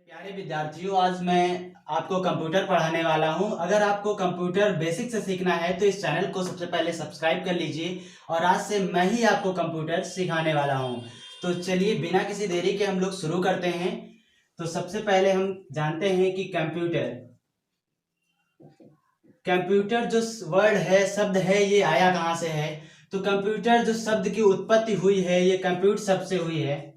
प्यारे विद्यार्थियों, आज मैं आपको कंप्यूटर पढ़ाने वाला हूं। अगर आपको कंप्यूटर बेसिक से सीखना है तो इस चैनल को सबसे पहले सब्सक्राइब कर लीजिए और आज से मैं ही आपको कंप्यूटर सिखाने वाला हूं। तो चलिए बिना किसी देरी के हम लोग शुरू करते हैं। तो सबसे पहले हम जानते हैं कि कंप्यूटर जो वर्ड है, शब्द है, ये आया कहाँ से है। तो कंप्यूटर जो शब्द की उत्पत्ति हुई है ये कंप्यूट शब्द से हुई है।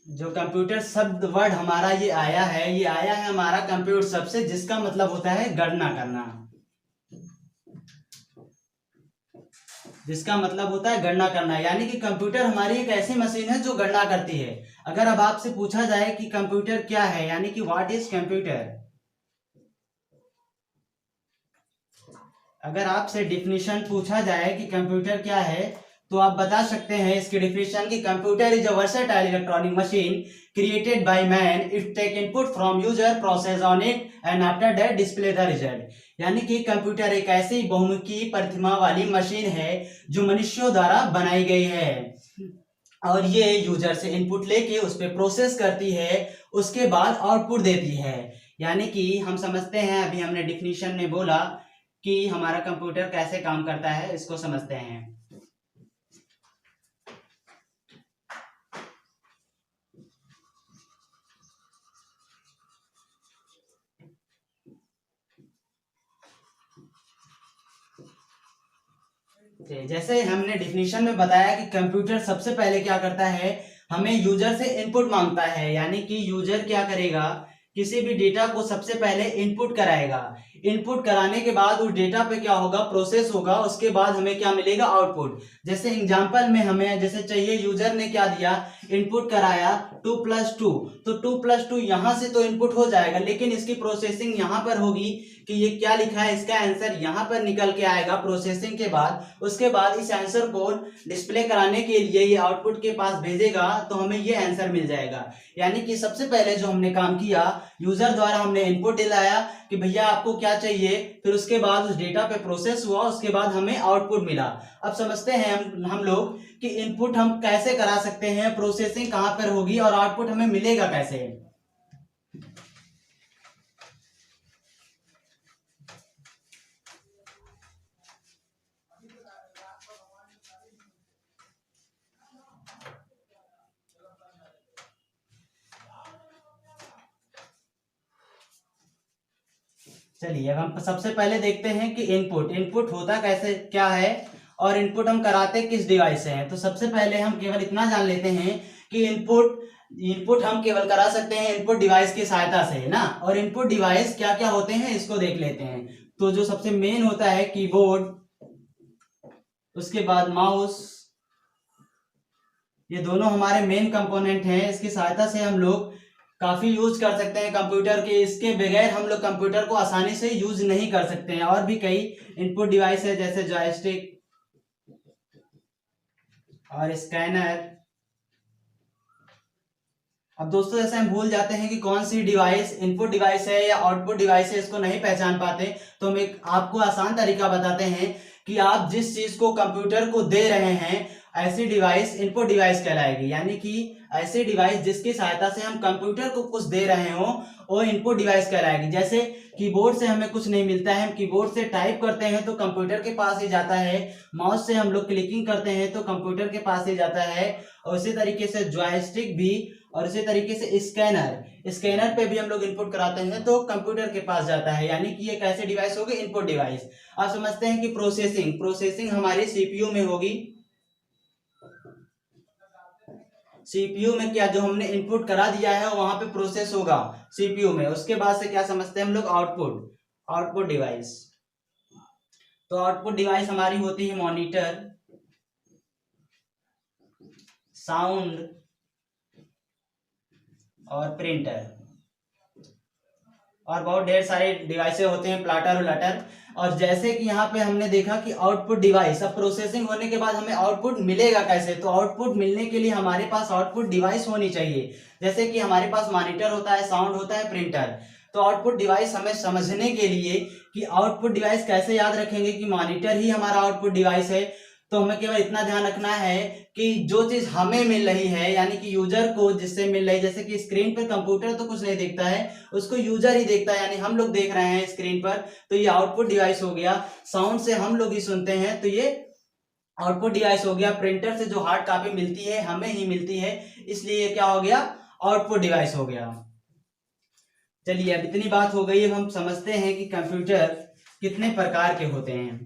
जो कंप्यूटर शब्द वर्ड हमारा ये आया है हमारा कंप्यूटर शब्द से, जिसका मतलब होता है गणना करना। जिसका मतलब होता है गणना करना, यानी कि कंप्यूटर हमारी एक ऐसी मशीन है जो गणना करती है। अगर अब आपसे पूछा जाए कि कंप्यूटर क्या है, यानी कि व्हाट इज कंप्यूटर, अगर आपसे डिफिनीशन पूछा जाए कि कंप्यूटर क्या है तो आप बता सकते हैं इसकी डिफिनीशन कि computer is a versatile electronic machine created by man. It take input from user, process on it and after that display the result. यानी कि कंप्यूटर एक ऐसी बहुमुखी प्रतिमा वाली मशीन है जो मनुष्यों द्वारा बनाई गई है और ये यूजर से इनपुट लेके उस पर प्रोसेस करती है, उसके बाद आउटपुट देती है। यानी कि हम समझते हैं, अभी हमने डिफिनीशन में बोला कि हमारा कंप्यूटर कैसे काम करता है, इसको समझते हैं। जैसे हमने डिफिनीशन में बताया कि कंप्यूटर सबसे पहले क्या करता है, हमें यूजर से इनपुट मांगता है। यानी कि यूजर क्या करेगा, किसी भी डेटा को सबसे पहले इनपुट कराएगा। इनपुट कराने के बाद उस डेटा पे क्या होगा, प्रोसेस होगा, उसके बाद हमें क्या मिलेगा, आउटपुट। जैसे एग्जांपल में हमें जैसे चाहिए, यूजर ने क्या दिया, इनपुट कराया 2+2, तो 2+2 यहां से तो इनपुट हो जाएगा, लेकिन इसकी प्रोसेसिंग यहां पर होगी कि ये क्या लिखा है, इसका आंसर यहां पर निकल के आएगा प्रोसेसिंग के बाद। उसके बाद इस आंसर को डिस्प्ले कराने के लिए ये आउटपुट के पास भेजेगा तो हमें ये आंसर मिल जाएगा। यानी कि सबसे पहले जो हमने काम किया, यूजर द्वारा हमने इनपुट दिलाया कि भैया आपको क्या चाहिए, फिर उसके बाद उस डेटा पे प्रोसेस हुआ, उसके बाद हमें आउटपुट मिला। अब समझते हैं हम लोग कि इनपुट हम कैसे करा सकते हैं, प्रोसेसिंग कहां पर होगी और आउटपुट हमें मिलेगा कैसे। चलिए अब हम सबसे पहले देखते हैं कि इनपुट होता कैसे क्या है और इनपुट हम कराते किस डिवाइस से हैं। तो सबसे पहले हम केवल इतना जान लेते हैं कि इनपुट हम केवल करा सकते हैं इनपुट डिवाइस की सहायता से, है ना। और इनपुट डिवाइस क्या क्या होते हैं इसको देख लेते हैं। तो जो सबसे मेन होता है कीबोर्ड, उसके बाद माउस, ये दोनों हमारे मेन कंपोनेंट हैं। इसकी सहायता से हम लोग काफी यूज कर सकते हैं कंप्यूटर के। इसके बगैर हम लोग कंप्यूटर को आसानी से यूज नहीं कर सकते हैं। और भी कई इनपुट डिवाइस है जैसे जॉयस्टिक और स्कैनर। अब दोस्तों जैसे हम भूल जाते हैं कि कौन सी डिवाइस इनपुट डिवाइस है या आउटपुट डिवाइस है, इसको नहीं पहचान पाते, तो हम एक आपको आसान तरीका बताते हैं कि आप जिस चीज को कंप्यूटर को दे रहे हैं ऐसी डिवाइस इनपुट डिवाइस कहलाएगी। यानी कि ऐसी डिवाइस जिसकी सहायता से हम कंप्यूटर को कुछ दे रहे हो वो इनपुट डिवाइस कहलाएगी। जैसे कीबोर्ड से हमें कुछ नहीं मिलता है, हम कीबोर्ड से टाइप करते हैं तो कंप्यूटर के पास ही जाता है। माउस से हम लोग क्लिकिंग करते हैं तो कंप्यूटर के पास ही जाता है। और उसी तरीके से जॉयस्टिक भी, और इसी तरीके से स्कैनर पे भी हम लोग इनपुट कराते हैं तो कंप्यूटर के पास जाता है। यानी कि ये कैसे डिवाइस होगी, इनपुट डिवाइस। आप समझते हैं कि प्रोसेसिंग हमारी सीपीयू में होगी। सीपीयू में क्या, जो हमने इनपुट करा दिया है वहां पे प्रोसेस होगा सीपीयू में। उसके बाद से क्या समझते हैं हम लोग, आउटपुट डिवाइस। तो आउटपुट डिवाइस हमारी होती है मॉनिटर, साउंड और प्रिंटर, और बहुत ढेर सारे डिवाइसें होते हैं, प्लाटर और लटर। और जैसे कि यहाँ पे हमने देखा कि आउटपुट डिवाइस, अब प्रोसेसिंग होने के बाद हमें आउटपुट मिलेगा कैसे, तो आउटपुट मिलने के लिए हमारे पास आउटपुट डिवाइस होनी चाहिए। जैसे कि हमारे पास मॉनिटर होता है, साउंड होता है, प्रिंटर। तो आउटपुट डिवाइस हमें समझने के लिए कि आउटपुट डिवाइस कैसे याद रखेंगे कि मॉनिटर ही हमारा आउटपुट डिवाइस है, तो हमें केवल इतना ध्यान रखना है कि जो चीज हमें मिल रही है यानी कि यूजर को जिससे मिल रही है, जैसे कि स्क्रीन पर कंप्यूटर तो कुछ नहीं देखता है, उसको यूजर ही देखता है, यानी हम लोग देख रहे हैं स्क्रीन पर, तो ये आउटपुट डिवाइस हो गया। साउंड से हम लोग ही सुनते हैं तो ये आउटपुट डिवाइस हो गया। प्रिंटर से जो हार्ड कॉपी मिलती है हमें ही मिलती है, इसलिए क्या हो गया, आउटपुट डिवाइस हो गया। चलिए अब इतनी बात हो गई, अब हम समझते हैं कि कंप्यूटर कितने प्रकार के होते हैं।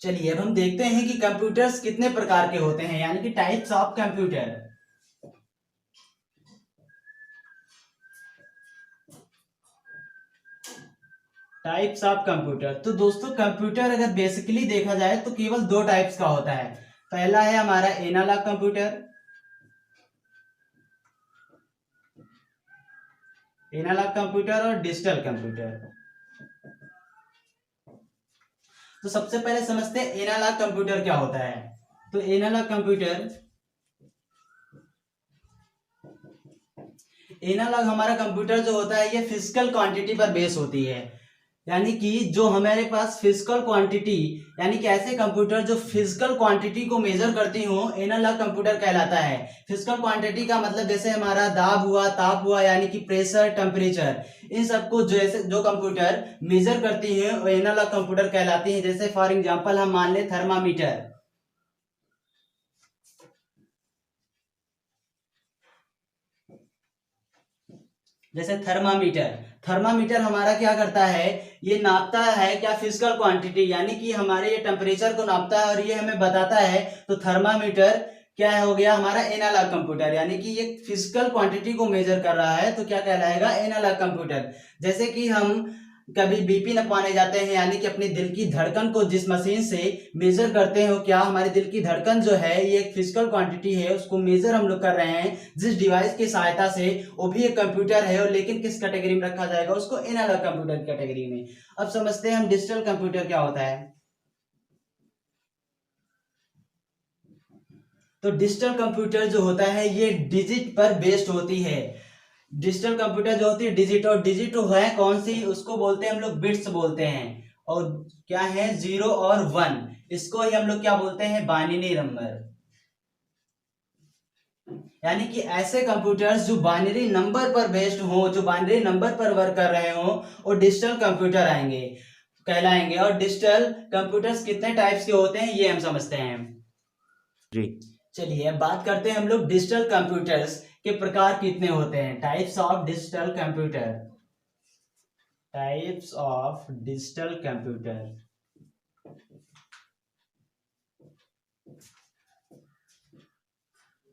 चलिए अब हम देखते हैं कि कंप्यूटर्स कितने प्रकार के होते हैं, यानी कि types of computer. Types of computer, तो दोस्तों कंप्यूटर अगर बेसिकली देखा जाए तो केवल दो टाइप्स का होता है। पहला है हमारा एनालॉग कंप्यूटर, एनालॉग कंप्यूटर और डिजिटल कंप्यूटर। तो सबसे पहले समझते हैं एनालॉग कंप्यूटर क्या होता है। तो एनालॉग कंप्यूटर, एनालॉग हमारा कंप्यूटर जो होता है ये फिजिकल क्वांटिटी पर बेस होती है, यानी कि जो हमारे पास फिजिकल क्वांटिटी, यानी कि ऐसे कंप्यूटर जो फिजिकल क्वांटिटी को मेजर करती हो, एनालॉग कंप्यूटर कहलाता है। फिजिकल क्वांटिटी का मतलब जैसे हमारा दाब हुआ, ताप हुआ, यानी कि प्रेशर, टेम्परेचर, इन सबको जैसे जो कंप्यूटर मेजर करती है वो एनालॉग कंप्यूटर कहलाती है। जैसे फॉर एग्जांपल हम मान ले थर्मामीटर, जैसे थर्मामीटर, थर्मामीटर हमारा क्या करता है, ये नापता है क्या, फिजिकल क्वांटिटी, यानी कि हमारे ये टेम्परेचर को नापता है और ये हमें बताता है। तो थर्मामीटर क्या हो गया हमारा एनालॉग कंप्यूटर, यानी कि ये फिजिकल क्वांटिटी को मेजर कर रहा है, तो क्या कहलाएगा, एनालॉग कंप्यूटर। जैसे कि हम कभी बीपी नपवाने जाते हैं, यानी कि अपनी दिल की धड़कन को जिस मशीन से मेजर करते हैं, क्या हमारे दिल की धड़कन जो है ये एक फिजिकल क्वांटिटी है, उसको मेजर हम लोग कर रहे हैं जिस डिवाइस की सहायता से, वो भी एक कंप्यूटर है, और लेकिन किस कैटेगरी में रखा जाएगा, उसको एनालॉग कंप्यूटर कैटेगरी में। अब समझते हैं हम डिजिटल कंप्यूटर क्या होता है। तो डिजिटल कंप्यूटर जो होता है ये डिजिट पर बेस्ड होती है। डिजिटल कंप्यूटर जो होती है डिजिट, और डिजिट है कौन सी, उसको बोलते हैं हम लोग बिट्स बोलते हैं, और क्या है, 0 और 1, इसको ही हम लोग क्या बोलते हैं, बाइनरी नंबर। यानी कि ऐसे कंप्यूटर्स जो बाइनरी नंबर पर बेस्ड हो, जो बाइनरी नंबर पर वर्क कर रहे हो, वो डिजिटल कंप्यूटर आएंगे, कहलाएंगे। और डिजिटल कंप्यूटर्स कितने टाइप्स के होते हैं ये हम समझते हैं जी। चलिए अब बात करते हैं हम लोग डिजिटल कंप्यूटर्स के प्रकार कितने होते हैं, types of digital computer. Types of digital computer,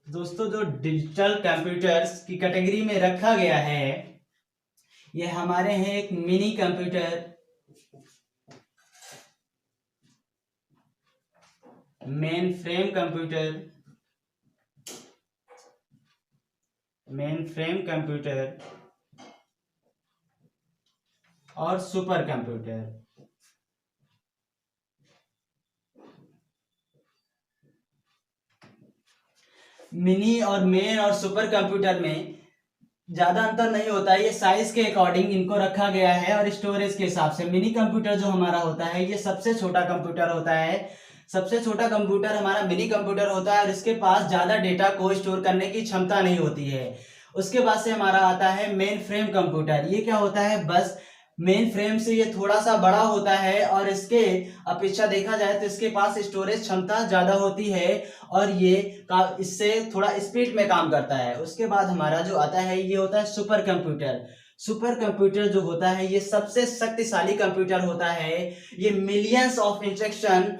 दोस्तों जो डिजिटल कंप्यूटर्स की कैटेगरी में रखा गया है, ये हमारे हैं एक mini computer, main frame computer, main frame computer और सुपर कंप्यूटर। मिनी और मेन और सुपर कंप्यूटर में ज्यादा अंतर नहीं होता है, ये साइज के अकॉर्डिंग इनको रखा गया है और स्टोरेज के हिसाब से। मिनी कंप्यूटर जो हमारा होता है ये सबसे छोटा कंप्यूटर होता है, सबसे छोटा कंप्यूटर हमारा मिनी कंप्यूटर होता है, और इसके पास ज्यादा डेटा को स्टोर करने की क्षमता नहीं होती है। उसके बाद से हमारा आता है मेन फ्रेम कंप्यूटर, ये क्या होता है, बस मेन फ्रेम से ये थोड़ा सा बड़ा होता है, और इसके अपेक्षा देखा जाए तो इसके पास स्टोरेज क्षमता ज्यादा होती है, और ये इससे थोड़ा स्पीड में काम करता है। उसके बाद हमारा जो आता है ये होता है सुपर कंप्यूटर। सुपर कंप्यूटर जो होता है ये सबसे शक्तिशाली कंप्यूटर होता है, ये मिलियंस ऑफ इंस्ट्रक्शन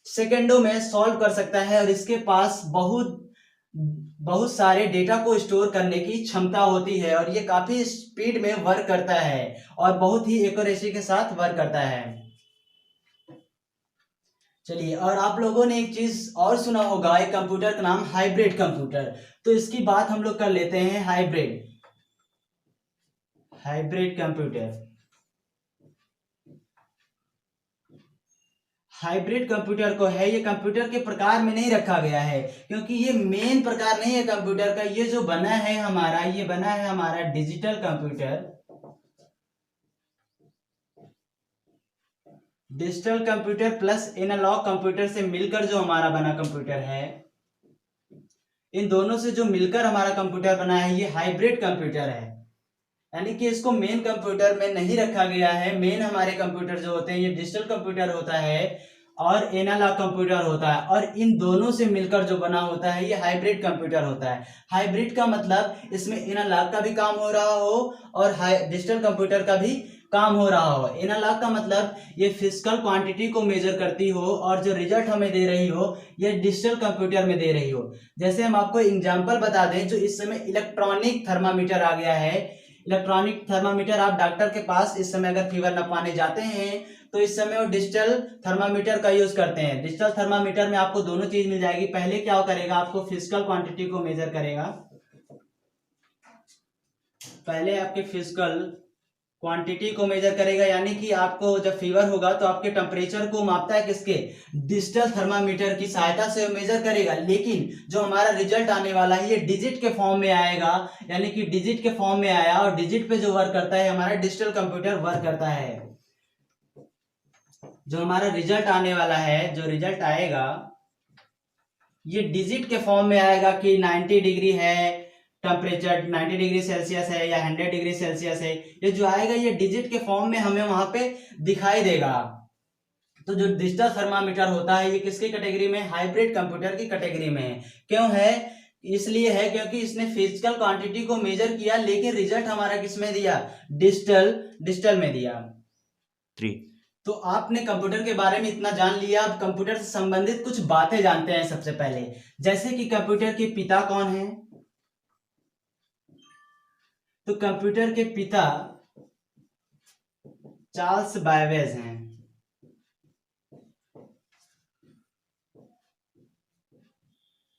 सेकंडों में सॉल्व कर सकता है, और इसके पास बहुत बहुत सारे डेटा को स्टोर करने की क्षमता होती है, और ये काफी स्पीड में वर्क करता है और बहुत ही एक्यूरेसी के साथ वर्क करता है। चलिए, और आप लोगों ने एक चीज और सुना होगा, एक कंप्यूटर का नाम हाइब्रिड कंप्यूटर, तो इसकी बात हम लोग कर लेते हैं। Hybrid, hybrid computer, hybrid computer को है, ये कंप्यूटर के प्रकार में नहीं रखा गया है, क्योंकि ये मेन प्रकार नहीं है कंप्यूटर का। ये जो बना है हमारा, ये बना है हमारा digital computer, digital computer plus analogue computer से मिलकर जो हमारा बना कंप्यूटर है, इन दोनों से जो मिलकर हमारा कंप्यूटर बना है, ये हाइब्रिड कंप्यूटर है। यानी कि इसको मेन कंप्यूटर में नहीं रखा गया है। मेन हमारे कंप्यूटर जो होते हैं ये डिजिटल कंप्यूटर होता है और एनालॉग कंप्यूटर होता है, और इन दोनों से मिलकर जो बना होता है ये हाइब्रिड कंप्यूटर होता है। हाइब्रिड का मतलब इसमें एनालॉग का भी काम हो रहा हो और डिजिटल कंप्यूटर का भी काम हो रहा हो। एनालॉग का मतलब ये फिजिकल क्वांटिटी को मेजर करती हो और जो रिजल्ट हमें दे रही हो ये डिजिटल कंप्यूटर में दे रही हो। जैसे हम आपको एग्जांपल बता दें, जो इस समय इलेक्ट्रॉनिक थर्मामीटर आ गया है। इलेक्ट्रॉनिक थर्मामीटर, आप डॉक्टर के पास इस समय अगर फीवर नपाने जाते हैं तो इस समय वो डिजिटल थर्मामीटर का यूज करते हैं। डिजिटल थर्मामीटर में आपको दोनों चीज मिल जाएगी। पहले क्या करेगा, आपको फिजिकल क्वांटिटी को मेजर करेगा। पहले आपके फिजिकल क्वांटिटी को मेजर करेगा, यानी कि आपको जब फीवर होगा तो आपके टेम्परेचर को मापता है किसके, डिजिटल थर्मामीटर की सहायता से मेजर करेगा। लेकिन जो हमारा रिजल्ट आने वाला है ये डिजिट के फॉर्म में आएगा, यानी कि डिजिट के फॉर्म में आया और डिजिट पे जो वर्क करता है हमारा डिजिटल कंप्यूटर वर्क करता है। जो हमारा रिजल्ट आने वाला है, जो रिजल्ट आएगा ये डिजिट के फॉर्म में आएगा कि 90 डिग्री है टेम्परेचर, 90 डिग्री सेल्सियस है या 100 डिग्री सेल्सियस है। ये जो आएगा ये डिजिट के फॉर्म में हमें वहां पे दिखाई देगा। तो जो डिजिटल थर्मामीटर होता है ये किसकी कैटेगरी में, हाइब्रिड कंप्यूटर की कैटेगरी में है। क्यों है, इसलिए है क्योंकि इसने फिजिकल क्वांटिटी को मेजर किया लेकिन रिजल्ट हमारा किसमें दिया, डिजिटल में दिया। 3 तो आपने कंप्यूटर के बारे में इतना जान लिया। अब कंप्यूटर से संबंधित कुछ बातें जानते हैं। सबसे पहले जैसे कि कंप्यूटर के पिता कौन है, तो कंप्यूटर के पिता चार्ल्स बैबेज हैं।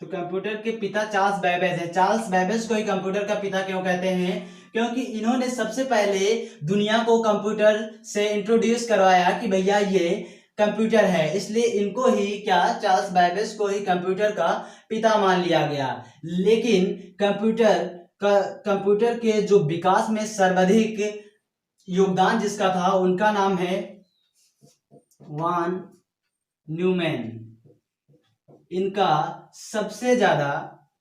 तो कंप्यूटर के पिता चार्ल्स बैबेज है। चार्ल्स बैबेज को ही कंप्यूटर का पिता क्यों कहते हैं, क्योंकि इन्होंने सबसे पहले दुनिया को कंप्यूटर से इंट्रोड्यूस करवाया कि भैया ये कंप्यूटर है, इसलिए इनको ही क्या, चार्ल्स बैबेज को ही कंप्यूटर का पिता मान लिया गया। लेकिन कंप्यूटर के जो विकास में सर्वाधिक योगदान जिसका था उनका नाम है वॉन न्यूमैन। इनका सबसे ज्यादा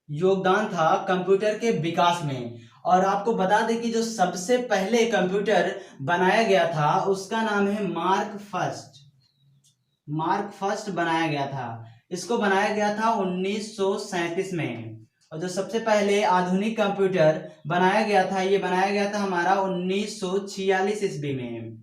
योगदान था कंप्यूटर के विकास में। और आपको बता दें कि जो सबसे पहले कंप्यूटर बनाया गया था उसका नाम है मार्क फर्स्ट बनाया गया था। इसको बनाया गया था 1937 में। और जो सबसे पहले आधुनिक कंप्यूटर बनाया गया था ये बनाया गया था हमारा 1946 ईस्वी में।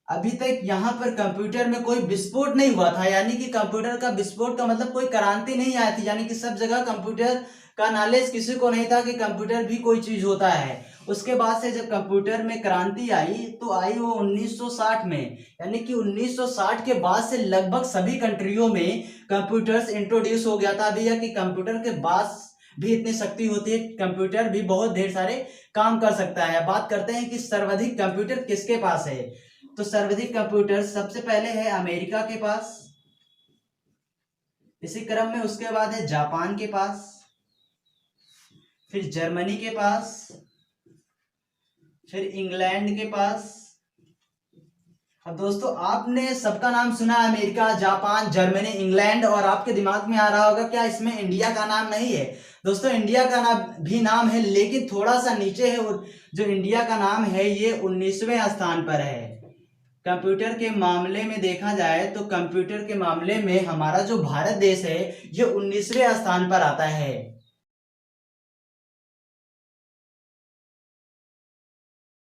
अभी तक यहाँ पर कंप्यूटर में कोई विस्फोट नहीं हुआ था, यानी कि कंप्यूटर का विस्फोट का मतलब कोई क्रांति नहीं आई थी, यानी कि सब जगह कंप्यूटर का नॉलेज किसी को नहीं था कि कंप्यूटर भी कोई चीज होता है। उसके बाद से जब कंप्यूटर में क्रांति आई तो आई वो 1960 में, यानी कि 1960 के बाद से लगभग सभी कंट्रियों में कंप्यूटर्स इंट्रोड्यूस हो गया था भैया, कि कंप्यूटर के पास भी इतनी शक्ति होती है, कंप्यूटर भी बहुत ढेर सारे काम कर सकता है। बात करते हैं कि सर्वाधिक कंप्यूटर किसके पास है, तो सर्वाधिक कंप्यूटर सबसे पहले है अमेरिका के पास, इसी क्रम में उसके बाद है जापान के पास, फिर जर्मनी के पास, फिर इंग्लैंड के पास। अब दोस्तों आपने सबका नाम सुना, अमेरिका, जापान, जर्मनी, इंग्लैंड, और आपके दिमाग में आ रहा होगा क्या इसमें इंडिया का नाम नहीं है। दोस्तों इंडिया का नाम भी नाम है लेकिन थोड़ा सा नीचे है। जो इंडिया का नाम है ये 19वें स्थान पर है। कंप्यूटर के मामले में देखा जाए तो कंप्यूटर के मामले में हमारा जो भारत देश है ये 19वें स्थान पर आता है।